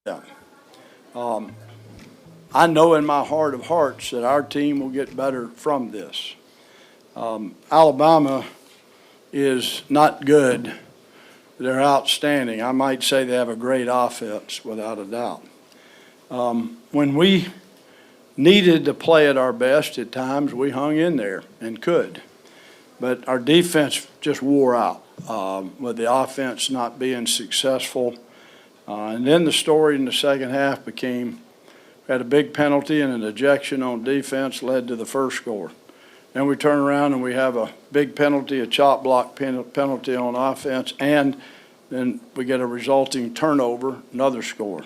Yeah. I know in my heart of hearts that our team will get better from this. Alabama is not good. They're outstanding. I might say they have a great offense, without a doubt. When we needed to play at our best at times, we hung in there and could. But our defense just wore out with the offense not being successful. And then the story in the second half became, we had a big penalty and an ejection on defense led to the first score. Then we turn around and we have a big penalty, a chop block penalty on offense, and then we get a resulting turnover, another score.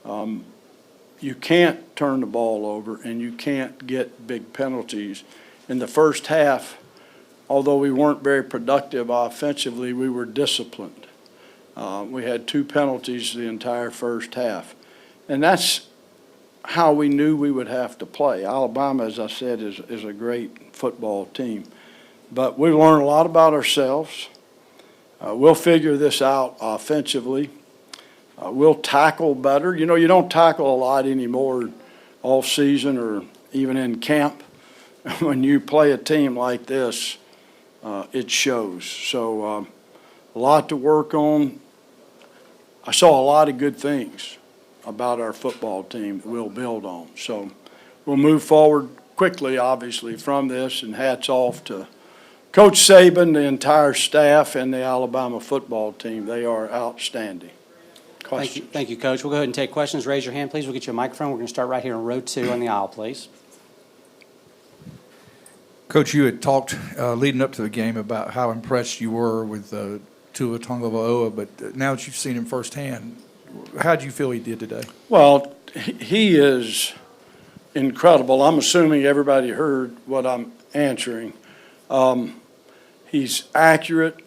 You can't turn the ball over and you can't get big penalties. In the first half, although we weren't very productive offensively, we were disciplined. We had 2 penalties the entire first half. And that's how we knew we would have to play. Alabama, as I said, is a great football team. But we learned a lot about ourselves. We'll figure this out offensively. We'll tackle better. You know, you don't tackle a lot anymore all season or even in camp. When you play a team like this, it shows. So a lot to work on. I saw a lot of good things about our football team that we'll build on. So we'll move forward quickly, obviously, from this, and hats off to Coach Saban, the entire staff, and the Alabama football team. They are outstanding. Questions? Thank you, Coach. We'll go ahead and take questions. Raise your hand, please. We'll get you a microphone. We're going to start right here in row 2 on the aisle, please. Coach, you had talked leading up to the game about how impressed you were with Tua Tagovailoa, but now that you've seen him firsthand, how do you feel he did today? Well, he is incredible. I'm assuming everybody heard what I'm answering. He's accurate.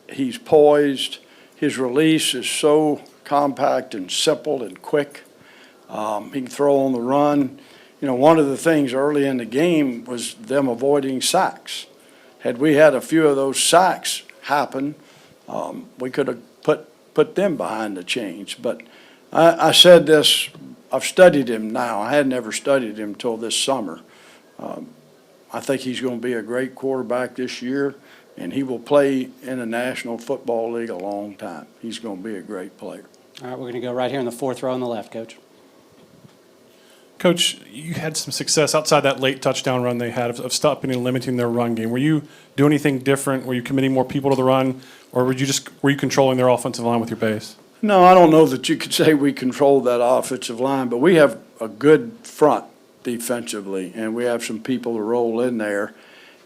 He's poised. His release is so compact and simple and quick. He can throw on the run. You know, one of the things early in the game was them avoiding sacks. Had we had a few of those sacks happen, we could have put them behind the chains. But I said this, I've studied him now. I had never studied him until this summer. I think he's going to be a great quarterback this year, and he will play in the National Football League a long time. He's going to be a great player. All right, we're going to go right here in the 4th row on the left, Coach. Coach, you had some success outside that late touchdown run they had of stopping and limiting their run game. Were you doing anything different? Were you committing more people to the run, or were you controlling their offensive line with your base? No, I don't know that you could say we controlled that offensive line, but we have a good front defensively, and we have some people to roll in there.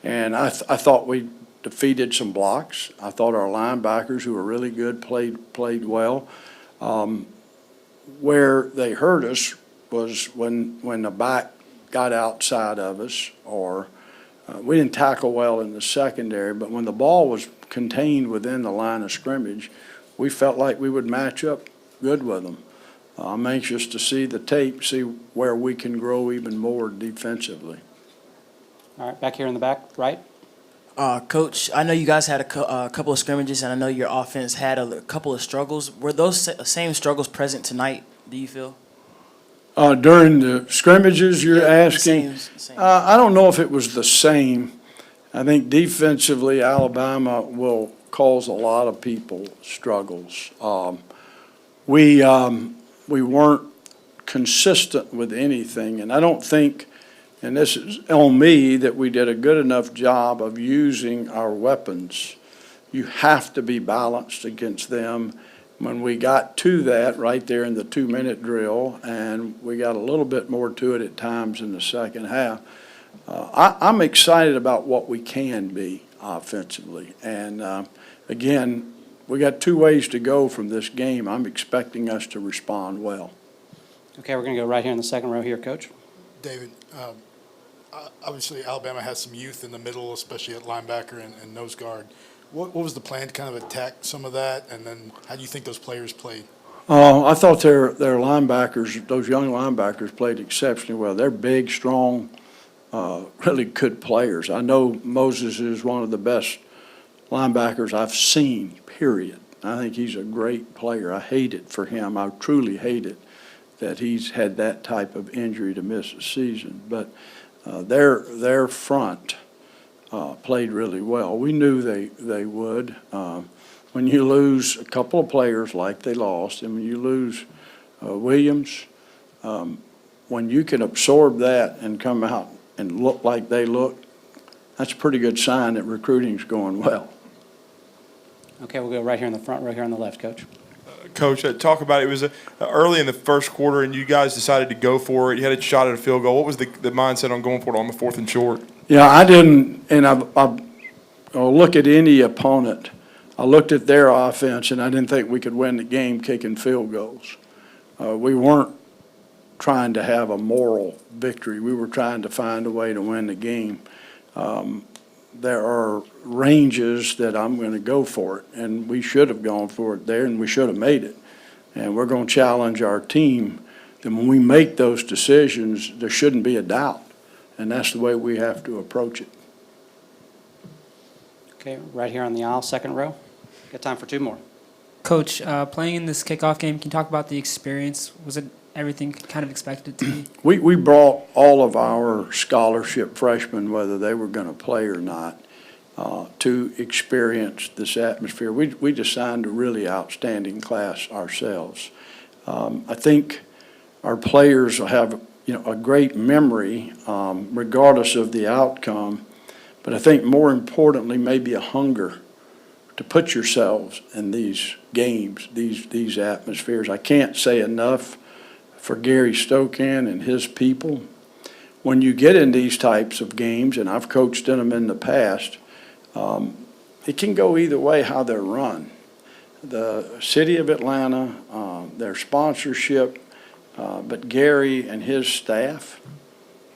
And I thought we defeated some blocks. I thought our linebackers, who were really good, played well. Where they hurt us was when the back got outside of us, or we didn't tackle well in the secondary, but when the ball was contained within the line of scrimmage, we felt like we would match up good with them. I'm anxious to see the tape, see where we can grow even more defensively. All right, back here in the back, right. Coach, I know you guys had a couple of scrimmages, and I know your offense had a couple of struggles. Were those same struggles present tonight, do you feel? During the scrimmages, you're asking? Same. I don't know if it was the same. I think defensively, Alabama will cause a lot of people struggles. We weren't consistent with anything, and I don't think, and this is on me, that we did a good enough job of using our weapons. You have to be balanced against them. When we got to that right there in the 2-minute drill, and we got a little bit more to it at times in the second half, I'm excited about what we can be offensively. And again, we got 2 ways to go from this game. I'm expecting us to respond well. Okay, we're going to go right here in the 2nd row here, Coach. David, obviously Alabama has some youth in the middle, especially at linebacker and nose guard. What was the plan to kind of attack some of that, and then how do you think those players played? I thought their linebackers, those young linebackers, played exceptionally well. They're big, strong, really good players. I know Moses is one of the best linebackers I've seen, period. I think he's a great player. I hate it for him. I truly hate it that he's had that type of injury to miss a season. But their front played really well. We knew they would. When you lose a couple of players like they lost, and when you lose Williams, when you can absorb that and come out and look like they look, that's a pretty good sign that recruiting's going well. Okay, we'll go right here in the front, right here on the left, Coach. Coach, talk about it. It was early in the first quarter, and you guys decided to go for it. You had a shot at a field goal. What was the mindset on going for it on the 4th and short? Yeah, I didn't, and I'll look at any opponent. I looked at their offense, and I didn't think we could win the game kicking field goals. We weren't trying to have a moral victory. We were trying to find a way to win the game. There are ranges that I'm going to go for it, and we should have gone for it there, and we should have made it. And we're going to challenge our team that when we make those decisions, there shouldn't be a doubt, and that's the way we have to approach it. Okay, right here on the aisle, second row. Got time for two more. Coach, playing in this kickoff game, can you talk about the experience? Was it everything kind of expected to be? We brought all of our scholarship freshmen, whether they were going to play or not, to experience this atmosphere. We just signed a really outstanding class ourselves. I think our players will have a great memory regardless of the outcome, but I think more importantly maybe a hunger to put yourselves in these games, these atmospheres. I can't say enough for Gary Stokan and his people. When you get in these types of games, and I've coached in them in the past, it can go either way how they're run. The city of Atlanta, their sponsorship, but Gary and his staff,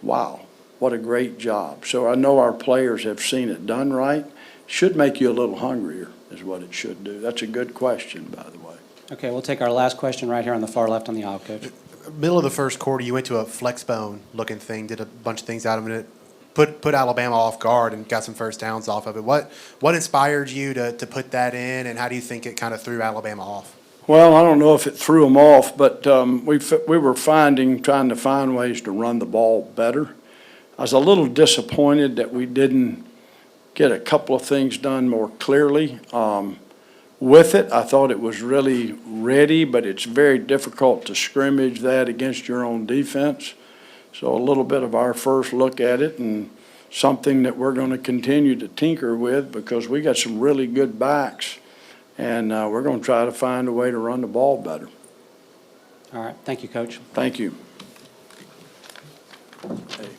wow, what a great job. So I know our players have seen it done right. Should make you a little hungrier is what it should do. That's a good question, by the way. Okay, we'll take our last question right here on the far left on the aisle, Coach. Middle of the first quarter, you went to a flex bone looking thing, did a bunch of things out of it, put Alabama off guard and got some first downs off of it. What inspired you to put that in, and how do you think it kind of threw Alabama off? Well, I don't know if it threw them off, but we were trying to find ways to run the ball better. I was a little disappointed that we didn't get a couple of things done more clearly. With it, I thought it was really ready, but it's very difficult to scrimmage that against your own defense. So a little bit of our first look at it, and something that we're going to continue to tinker with because we got some really good backs, and we're going to try to find a way to run the ball better. All right, thank you, Coach. Thank you. Hey.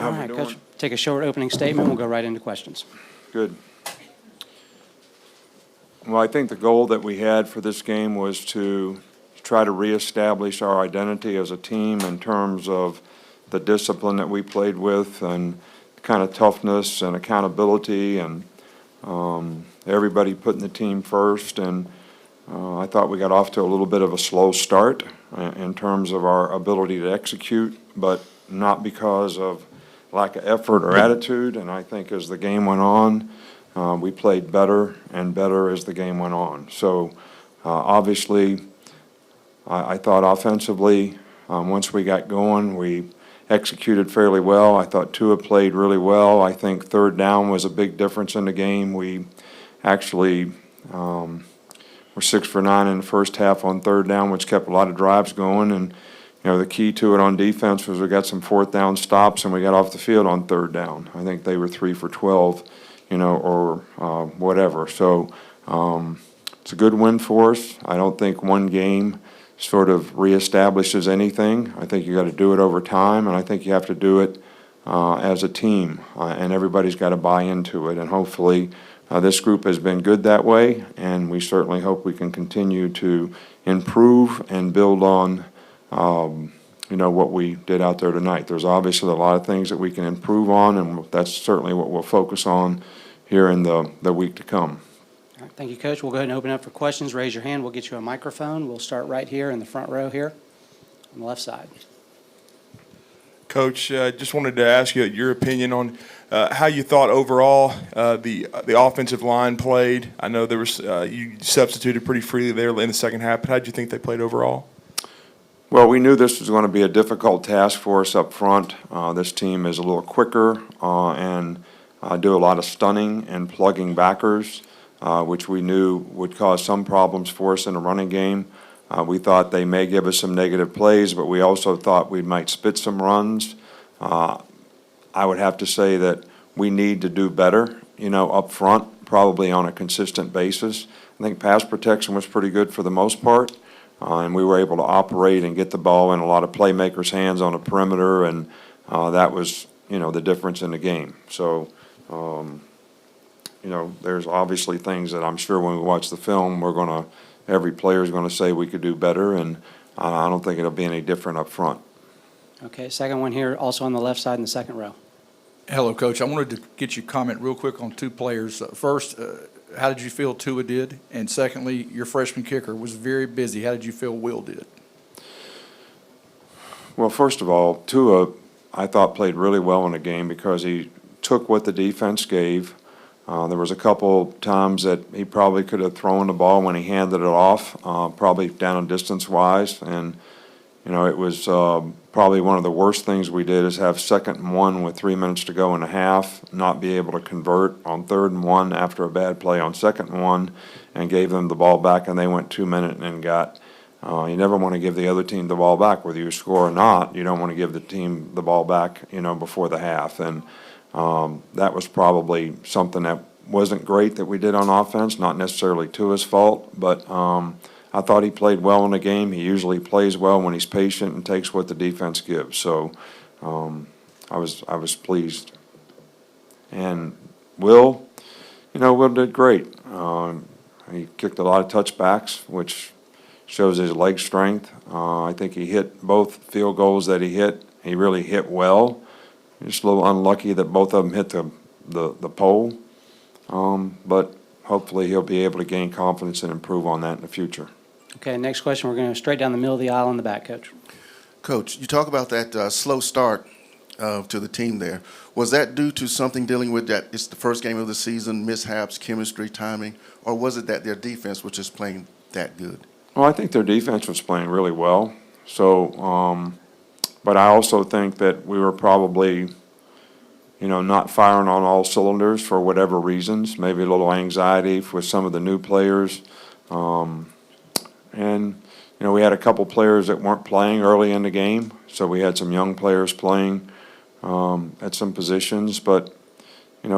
All we right, doing? Coach, take a short opening statement. We'll go right into questions. Good. Well, I think the goal that we had for this game was to try to reestablish our identity as a team in terms of the discipline that we played with and kind of toughness and accountability and everybody putting the team first. And I thought we got off to a little bit of a slow start in terms of our ability to execute, but not because of lack of effort or attitude. And I think as the game went on, we played better and better as the game went on. So obviously, I thought offensively, once we got going, we executed fairly well. I thought Tua played really well. I think third down was a big difference in the game. We actually were 6 for 9 in the first half on third down, which kept a lot of drives going. And the key to it on defense was we got some fourth down stops and we got off the field on third down. I think they were 3 for 12, or whatever. So it's a good win for us. I don't think one game sort of reestablishes anything. I think you got to do it over time, and I think you have to do it as a team, and everybody's got to buy into it. And hopefully, this group has been good that way, and we certainly hope we can continue to improve and build on, what we did out there tonight. There's obviously a lot of things that we can improve on, and that's certainly what we'll focus on here in the week to come. All right, thank you, Coach. We'll go ahead and open up for questions. Raise your hand. We'll get you a microphone. We'll start right here in the front row here on the left side. Coach, just wanted to ask you your opinion on how you thought overall the offensive line played. I know there was you substituted pretty freely there in the second half, but how did you think they played overall? Well, we knew this was going to be a difficult task for us up front. This team is a little quicker and do a lot of stunning and plugging backers, which we knew would cause some problems for us in the running game. We thought they may give us some negative plays, but we also thought we might spit some runs. I would have to say that we need to do better, up front, probably on a consistent basis. I think pass protection was pretty good for the most part, and we were able to operate and get the ball in a lot of playmakers' hands on the perimeter, and that was, the difference in the game. So, there's obviously things that I'm sure when we watch the film, every player is going to say we could do better, and I don't think it'll be any different up front. Okay, second one here, also on the left side in the second row. Hello, Coach. I wanted to get your comment real quick on two players. First, how did you feel Tua did? And secondly, your freshman kicker was very busy. How did you feel Will did? Well, first of all, Tua, I thought, played really well in the game because he took what the defense gave. There was a couple times that he probably could have thrown the ball when he handed it off, probably down and distance-wise. And, it was probably one of the worst things we did is have 2nd and 1 with 3 minutes to go in the half, not be able to convert on 3rd and 1 after a bad play on 2nd and 1, and gave them the ball back, and they went 2 minutes and got you never want to give the other team the ball back, whether you score or not. You don't want to give the team the ball back, before the half. And that was probably something that wasn't great that we did on offense, not necessarily Tua's fault, but I thought he played well in the game. He usually plays well when he's patient and takes what the defense gives. So I was pleased. And Will, Will did great. He kicked a lot of touchbacks, which shows his leg strength. I think he hit both field goals that he hit. He really hit well. Just a little unlucky that both of them hit the pole. But hopefully he'll be able to gain confidence and improve on that in the future. Okay, next question. We're going to go straight down the middle of the aisle in the back, Coach. Coach, you talk about that slow start to the team there. Was that due to something dealing with that it's the first game of the season, mishaps, chemistry, timing, or was it that their defense was just playing that good? Well, I think their defense was playing really well. So, but I also think that we were probably, not firing on all cylinders for whatever reasons. Maybe a little anxiety with some of the new players. And, we had a couple players that weren't playing early in the game. So we had some young players playing at some positions. But,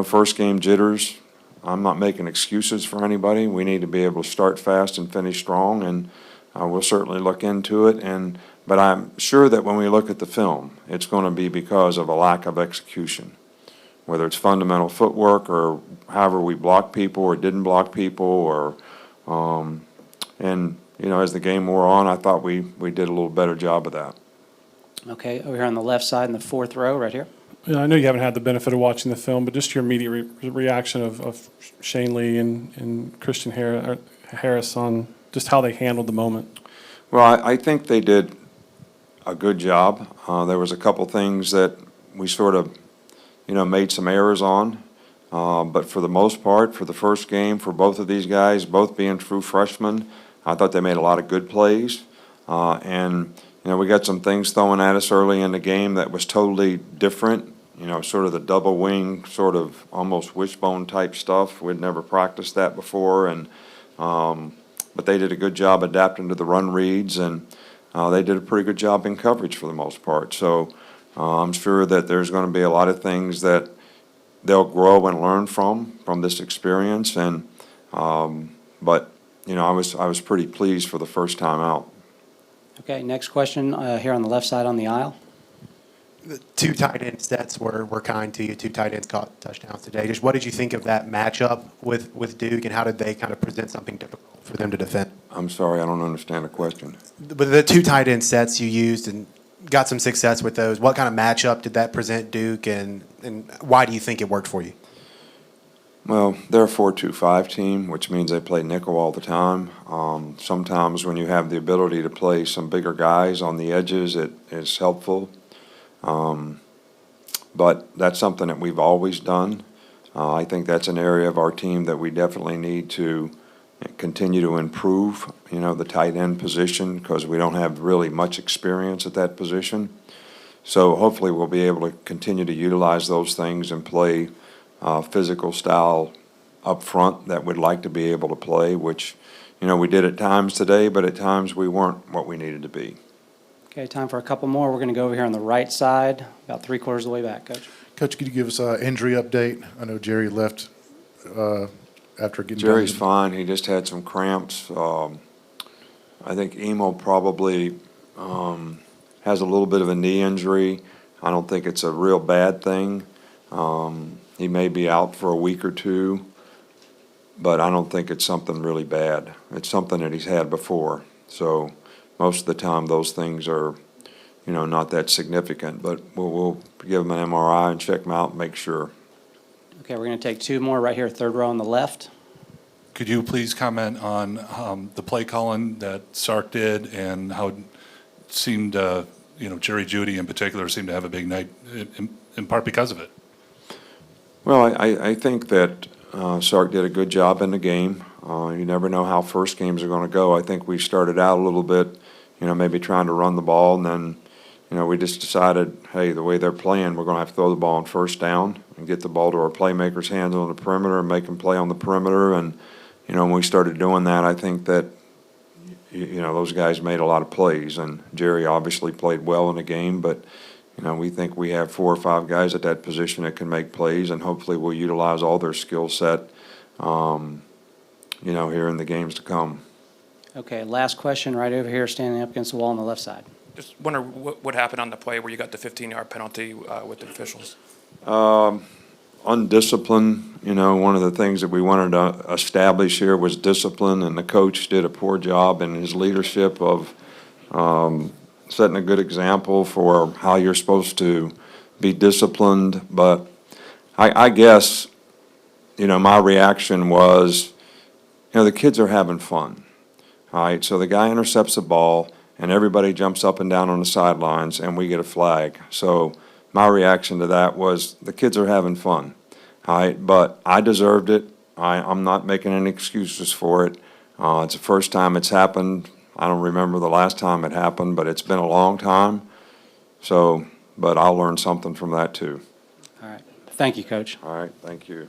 first game jitters. I'm not making excuses for anybody. We need to be able to start fast and finish strong, and we'll certainly look into it. And But I'm sure that when we look at the film, it's going to be because of a lack of execution, whether it's fundamental footwork or however we block people or didn't block people or, and, you know, as the game wore on, I thought we did a little better job of that. Okay, over here on the left side in the fourth row, right here. Yeah, I know you haven't had the benefit of watching the film, but just your immediate reaction of Shane Lee and Christian Harris on just how they handled the moment. Well, I think they did a good job. There was a couple things that we sort of, you know, made some errors on. But for the most part, for the first game, for both of these guys, both being true freshmen, I thought they made a lot of good plays. And, you know, we got some things thrown at us early in the game that was totally different. You know, sort of the double wing, sort of almost wishbone type stuff. We'd never practiced that before. And, but they did a good job adapting to the run reads, and they did a pretty good job in coverage for the most part. So I'm sure that there's going to be a lot of things that they'll grow and learn from this experience. And but you know, I was pretty pleased for the first time out. Okay, next question here on the left side on the aisle. The two tight end sets were kind to you. Two tight ends caught touchdowns today. Just what did you think of that matchup with Duke, and how did they kind of present something difficult for them to defend? I'm sorry, I don't understand the question. But the two tight end sets you used and got some success with those, what kind of matchup did that present Duke, and why do you think it worked for you? Well, they're a 4-2-5 team, which means they play nickel all the time. Sometimes when you have the ability to play some bigger guys on the edges, it is helpful. But that's something that we've always done. I think that's an area of our team that we definitely need to continue to improve, you know, the tight end position, because we don't have really much experience at that position. So hopefully we'll be able to continue to utilize those things and play physical style up front that we'd like to be able to play, which, you know, we did at times today, but at times we weren't what we needed to be. Okay, time for a couple more. We're going to go over here on the right side, about 3/4 of the way back, Coach. Coach, could you give us an injury update? I know Jerry left after getting Jerry's done. fine. He just had some cramps. I think Emo probably has a little bit of a knee injury. I don't think it's a real bad thing. He may be out for a week or two, but I don't think it's something really bad. It's something that he's had before. So most of the time those things are, you know, not that significant, but we'll give him an MRI and check him out and make sure. Okay, we're going to take two more right here, third row on the left. Could you please comment on the play calling that Sark did and how it seemed, you know, Jerry Jeudy in particular seemed to have a big night in part because of it? Well, I think that Sark did a good job in the game. You never know how first games are going to go. I think we started out a little bit, you know, maybe trying to run the ball, and then, you know, we just decided, hey, the way they're playing, we're going to have to throw the ball on first down and get the ball to our playmakers' hands on the perimeter and make them play on the perimeter. And, you know, when we started doing that, I think that, you know, those guys made a lot of plays. And Jerry obviously played well in the game, but, you know, we think we have 4 or 5 guys at that position that can make plays, and hopefully we'll utilize all their skill set, you know, here in the games to come. Okay, last question right over here, standing up against the wall on the left side. Just wonder what happened on the play where you got the 15-yard penalty with the officials. Undisciplined, you know, one of the things that we wanted to establish here was discipline, and the coach did a poor job in his leadership of setting a good example for how you're supposed to be disciplined. But I guess, you know, my reaction was, you know, the kids are having fun. All right, so the guy intercepts the ball, and everybody jumps up and down on the sidelines, and we get a flag. So my reaction to that was, the kids are having fun. All right, but I deserved it. I'm not making any excuses for it. It's the first time it's happened. I don't remember the last time it happened, but it's been a long time. So, but I'll learn something from that too. All right, thank you, Coach. All right, thank you.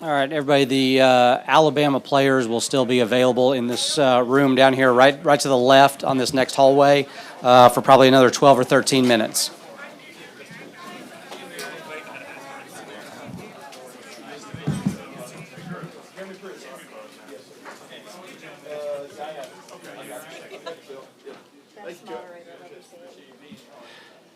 All right, everybody, the Alabama players will still be available in this room down here, right to the left on this next hallway for probably another 12 or 13 minutes. Moderator, let me see it.